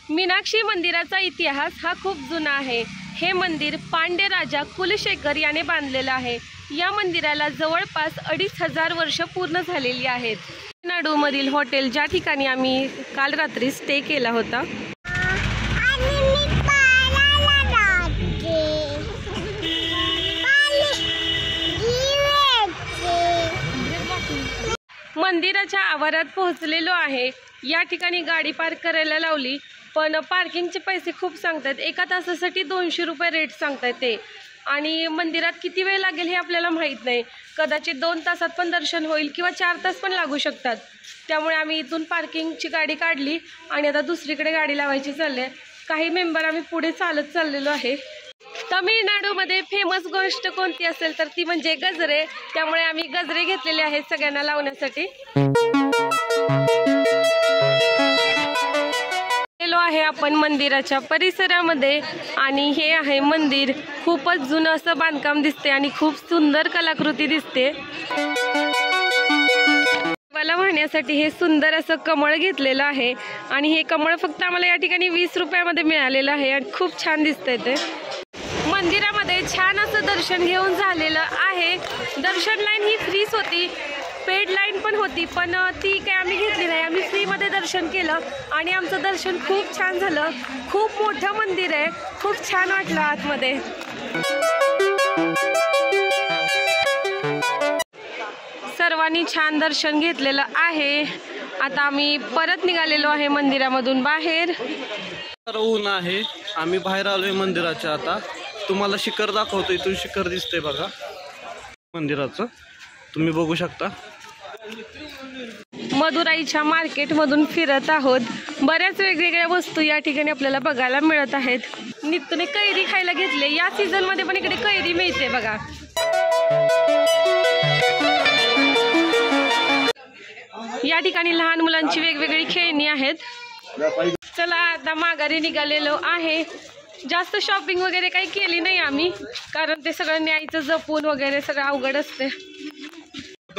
मीनाक्षी मंदिराचा इतिहास हा खूप जुना आहे। हे मंदिर पांड्य राजा कुलशेखर याने बांधलेलं आहे। या मंदिराला जवळपास 2500 वर्ष पूर्ण झालेली आहेत। तामिळनाडूमधील हॉटेल ज्या ठिकाणी आम्ही काल रात्री स्टे केला होता, मंदिराच्या आवारात पोहोचलेलो आहे। या ठिकाणी गाडी पार्क करायला लावली, पण पार्किंगचे पैसे खूप सांगतात। एका तासासाठी 200 रुपये रेट सांगतात ते, आणि मंदिरात किती वेळ लागेल हे आपल्याला माहीत नाही। कदाचित 2 तासात पण दर्शन होईल किंवा 4 तास पण लागू शकतात। त्यामुळे आम्ही इथून पार्किंगची गाडी काढली आणि आता दुसरीकडे गाडी लावायची चालली आहे। काही मेंबर आम्ही पुढे चालत चाललेलो आहे। तामिळनाडूमध्ये फेमस गोष्ट कोणती असेल तर ती म्हणजे गजरे। त्यामुळे आम्ही गजरे घेतलेले आहेत सगळ्यांना लावण्यासाठी। गेलो आहे आपण मंदिराच्या परिसरामध्ये, आणि हे आहे मंदिर। खूपच जुनं असं बांधकाम दिसते आणि खूप सुंदर कलाकृती दिसते। मला वाहण्यासाठी हे सुंदर असं कमळ घेतलेलं आहे, आणि हे कमळ फक्त आम्हाला या ठिकाणी 20 रुपयामध्ये मिळालेलं आहे, आणि खूप छान दिसतंय ते। मंदिरामध्ये छान असं दर्शन घेऊन झालेलं आहे। दर्शन लाईन ही फ्रीच होती, पेड लाईन पण होती, पण ती काय आम्ही घेतली नाही। आम्ही फ्रीमध्ये दर्शन केलं आणि आमचं दर्शन खूप छान झालं। खूप मोठं मंदिर आहे, खूप छान वाटलं आतमध्ये। सर्वांनी छान दर्शन घेतलेलं आहे। आता आम्ही परत निघालेलो आहे मंदिरामधून बाहेर। ऊन आहे, आम्ही बाहेर आलोय मंदिराच्या। आता तुम्हाला शिखर दाखवतो, इथून शिखर दिसतंय बघा मंदिराचं, तुम्ही बघू शकता। मदुराईच्या मार्केटमधून फिरत आहोत। बऱ्याच वेगवेगळ्या वस्तू या ठिकाणी आपल्याला बघायला मिळत आहेत। नितूने कैरी खायला घेतले। या सीझन मध्ये पण इकडे कैरी मिळते बघा। या ठिकाणी लहान मुलांची वेगवेगळी खेळणी आहेत। चला आता माघारी निघालेलो आहे। जास्त शॉपिंग वगैरे काही केली नाही आम्ही, कारण ते सगळं न्यायचं जपून वगैरे सगळं अवघड असते।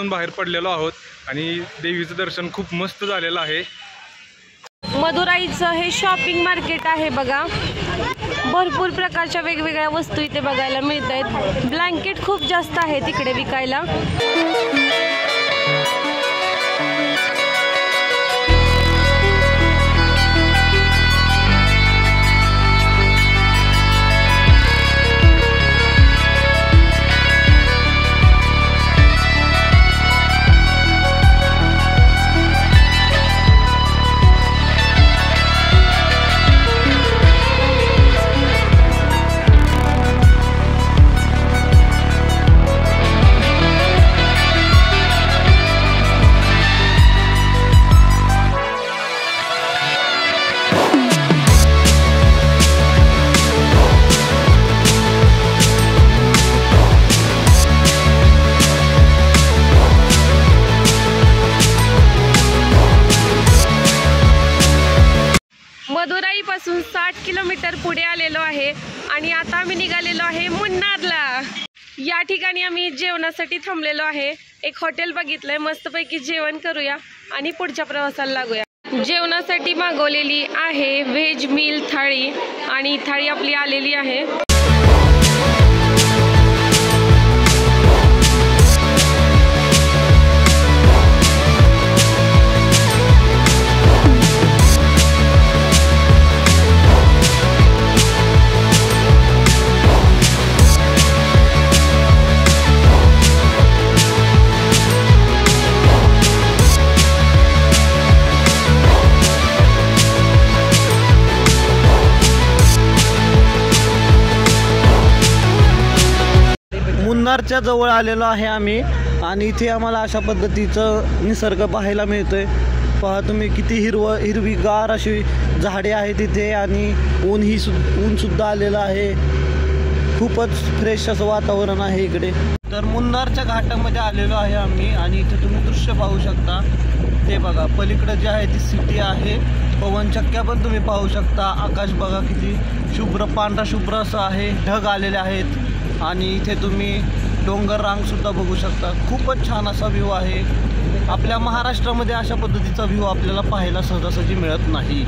बाहेर पडलेलो आहोत आणि देवीचं दर्शन खूप मस्त झालेलं आहे। मदुराईचं हे शॉपिंग मार्केट आहे बघा। भरपूर प्रकारच्या वेगवेगळ्या वस्तू इथे बघायला मिळत आहेत। ब्लँकेट खूप जास्त आहे तिकडे विकायला। मदुराई पासून 60 किलोमीटर पुढे आलेलो आहे, आणि आता आम्ही निघालेलो आहे मुन्नारला। या ठिकाणी आम्ही जेवणासाठी थांबलेलो आहे। एक हॉटेल बघितलंय, मस्तपैकी जेवण करूया आणि पुढच्या प्रवासाला लागूया। जेवणासाठी मागवलेली आहे व्हेज मील थाळी, आणि थाळी आपली आलेली आहे। मुन्नारच्या जवळ आलेलो आहे आम्ही, आणि इथे आम्हाला अशा पद्धतीचं निसर्ग पाहायला मिळतोय। पहा तुम्ही किती हिरवीगार अशी झाडे आहेत इथे, आणि ऊन सुद्धा आलेलं आहे। खूपच फ्रेश असं वातावरण आहे इकडे। तर मुन्नारच्या घाटामध्ये आलेलो आहे आम्ही, आणि इथे तुम्ही दृश्य पाहू शकता। ते बघा पलीकडे जे आहे ती सिटी आहे। पवनचक्क्या पण तुम्ही पाहू शकता। आकाश बघा किती शुभ्र, पांढरा शुभ्र असं आहे। ढग आलेले आहेत, आणि इथे तुम्ही डोंगर रांग सुद्धा बघू शकता। खूपच छान असा व्ह्यू आहे। आपल्या महाराष्ट्रामध्ये अशा पद्धतीचा व्ह्यू आपल्याला पाहायला सहजासहजी मिळत नाही।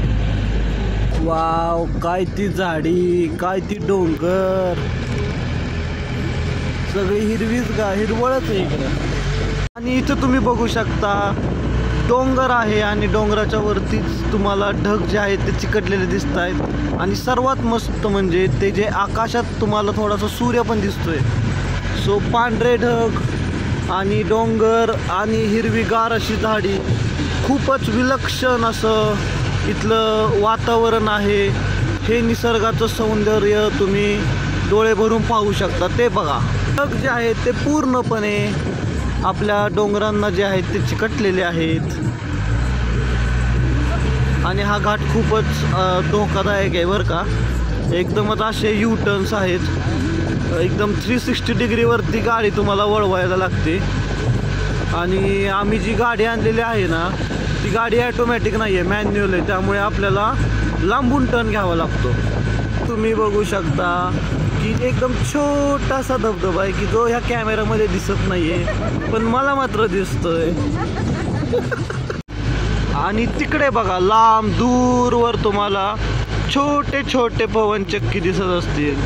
वाव, काय ती झाडी, काय ती डोंगर, सगळी हिरवळच आहे इकडं. आणि इथं तुम्ही बघू शकता डोंगर आहे आणि डोंगराच्या वरतीच तुम्हाला ढग जे आहेत ते चिकटलेले दिसत आहेत. आणि सर्वात मस्त म्हणजे ते जे आकाशात तुम्हाला थोडासा सूर्य पण दिसतोय. सो पांढरे ढग आणि डोंगर आणि हिरवीगार अशी झाडी, खूपच विलक्षण असं इथलं वातावरण आहे. हे निसर्गाचं सौंदर्य तुम्ही डोळे भरून पाहू शकता. ते बघा, ढग जे आहेत ते पूर्णपणे आपल्या डोंगरांना जे आहेत ते चिकटलेले आहेत. आणि हा घाट खूपच धोकादायक आहे बरं का. एकदमच असे यू टर्न्स आहेत, एकदम 360 डिग्रीवरती गाडी तुम्हाला वळवायला लागते. आणि आम्ही जी गाडी आणलेली आहे ना, ती गाडी ॲटोमॅटिक नाही आहे, मॅन्युअल आहे. त्यामुळे आपल्याला लांबून टर्न घ्यावा लागतो. तुम्ही बघू शकता की एकदम छोटासा धबधबा आहे की जो ह्या कॅमेऱ्यामध्ये दिसत नाही आहे, पण मला मात्र दिसतोय. आणि तिकडे बघा, लांब दूरवर तुम्हाला छोटे छोटे पवनचक्की दिसत असतील.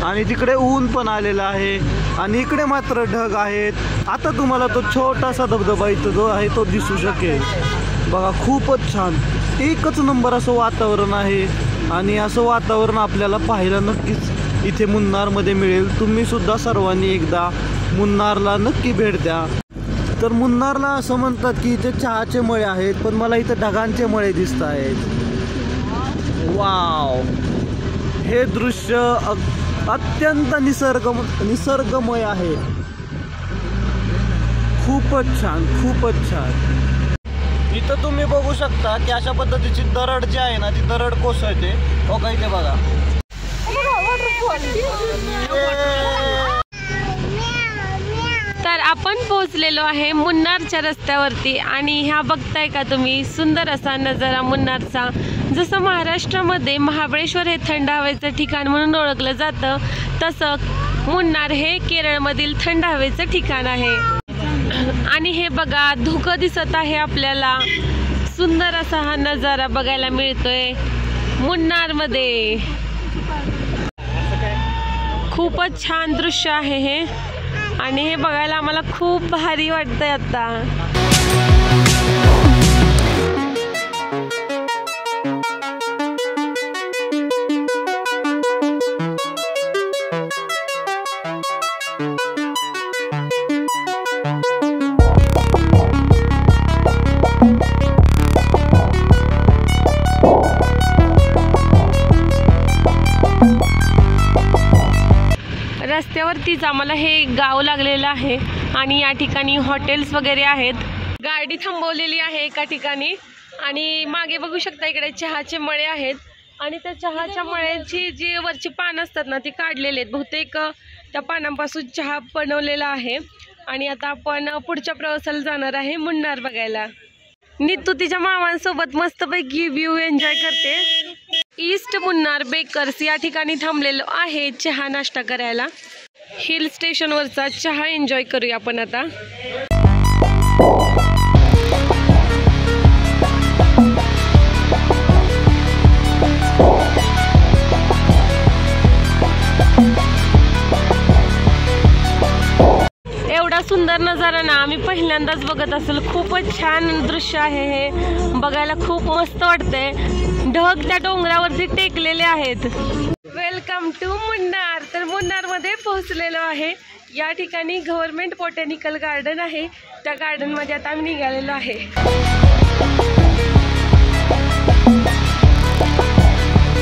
आणि तिकडे ऊन पण आलेलं आहे आणि इकडे मात्र ढग आहेत. आता तुम्हाला तो छोटासा धबधबा इथं जो आहे तो दिसू शकेल. बघा, खूपच छान, एकच नंबर असं वातावरण आहे. आणि असं वातावरण आपल्याला पाहायला नक्कीच इथे मुन्नारमध्ये मिळेल. तुम्ही सुद्धा सर्वांनी एकदा मुन्नारला नक्की भेट द्या. तर मुन्नारला असं म्हणतात की इथे चहाचे मळे आहेत, पण मला इथं ढगांचे मळे दिसत आहेत. वाव, हे दृश्य अत्यंत निसर्गमय आहे. खूपच छान, खूपच छान. इथं तुम्ही बघू शकता की अशा पद्धतीची दरड जी आहे ना, ती दरड कोसळते. हो का, इथे बघा. तर आपण पोहोचलेलो आहे मुन्नारच्या रस्त्यावरती. आणि ह्या बघताय का तुम्ही, सुंदर असा नजारा मुन्नारचा. जसं महाराष्ट्रामध्ये महाबळेश्वर हे थंड हवेचं ठिकाण म्हणून ओळखलं जातं, तसं मुन्नार हे केरळमधील थंड हवेचं ठिकाण आहे. आणि हे बघा, धुकं दिसत आहे आपल्याला. सुंदर असा हा नजारा बघायला मिळतोय मुन्नारमध्ये. खूपच छान दृश्य आहे हे. आणि हे बघायला आम्हाला खूप भारी वाटतंय आता. रस्त्यावरतीच आम्हाला हे गाव लागलेलं आहे आणि या ठिकाणी हॉटेल्स वगैरे आहेत. गाडी थांबवलेली आहे एका ठिकाणी आणि मागे बघू शकता इकडे चहाचे मळे आहेत. आणि त्या चहाच्या मळ्याची जी वरची पानं असतात ना, ती काढलेली आहेत. बहुतेक त्या पानांपासून चहा बनवलेला आहे. आणि आता आपण पुढच्या प्रवासाला जाणार आहे मुन्नार बघायला. नीतू तिच्या मामांसोबत मस्तपैकी व्ह्यू एन्जॉय करते. ईस्ट मुन्नार बेकर्स या ठिकाणी थांबलेलो आहे चहा नाश्ता करायला. हिल स्टेशनवरचा चहा एन्जॉय करूया आपण आता. एवढा सुंदर नजारा ना आम्ही पहिल्यांदाच बघत असेल. खूपच छान दृश्य आहे हे, बघायला खूप मस्त वाटतंय. ढग त्या डोंगरावरती टेकलेले आहेत. Welcome to Munnar. तर मुन्नारमध्ये पोहोचलेलो आहे. या ठिकाणी गव्हर्नमेंट बॉटॅनिकल गार्डन आहे. त्या गार्डनमध्ये आता आम्ही निघालेलो आहे.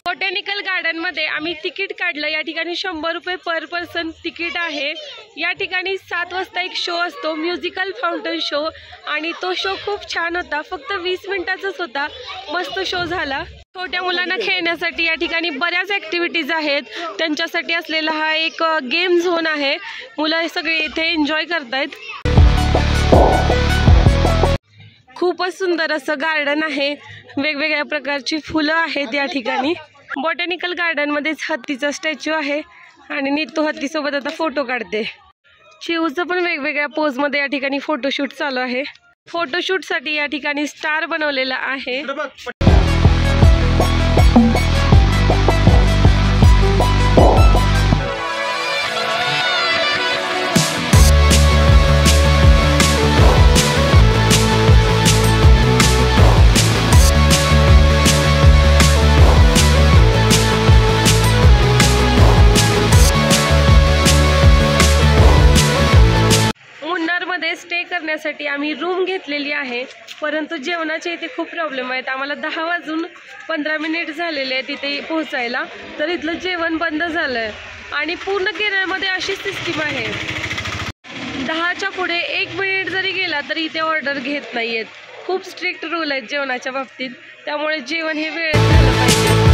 बॉटॅनिकल गार्डनमध्ये आम्ही तिकीट काढलं. या ठिकाणी 100 रुपये पर पर्सन तिकीट आहे. या ठिकाणी 7 वाजता एक शो असतो, म्युझिकल फाउंटन शो. आणि तो शो खूप छान होता. फक्त 20 मिनिटाचाच होता. मस्त शो झाला. छोट्या मुलांना खेळण्यासाठी या ठिकाणी बऱ्याच ॲक्टिव्हिटीज आहेत. त्यांच्यासाठी असलेला हा एक गेम झोन आहे. मुलं सगळे इथे एन्जॉय करतायत. खूपच सुंदर असं गार्डन आहे. वेगवेगळ्या प्रकारची फुलं आहेत या ठिकाणी. बॉटॅनिकल गार्डनमध्येच हत्तीचा स्टॅच्यू आहे आणि नीतू हत्तीसोबत आता फोटो काढते. चिवचं पण वेगवेगळ्या पोजमध्ये या ठिकाणी फोटोशूट चालू आहे. फोटोशूटसाठी या ठिकाणी स्टार बनवलेला आहे. आम्ही रूम घेतलेली आहे, परंतु जेवणाचे इथे खूप प्रॉब्लेम आहेत. आम्हाला 10 वाजून 15 मिनिट झालेले आहेत तिथे पोहोचायला, तर इथलं जेवण बंद झालं आहे. आणि पूर्ण केरळमध्ये अशी सिस्टीम आहे, 10च्या पुढे 1 मिनिट जरी गेला तरी इथे ऑर्डर घेत नाही आहेत. खूप स्ट्रिक्ट रूल आहेत जेवणाच्या बाबतीत, त्यामुळे जेवण हे वेळेत झालं पाहिजे.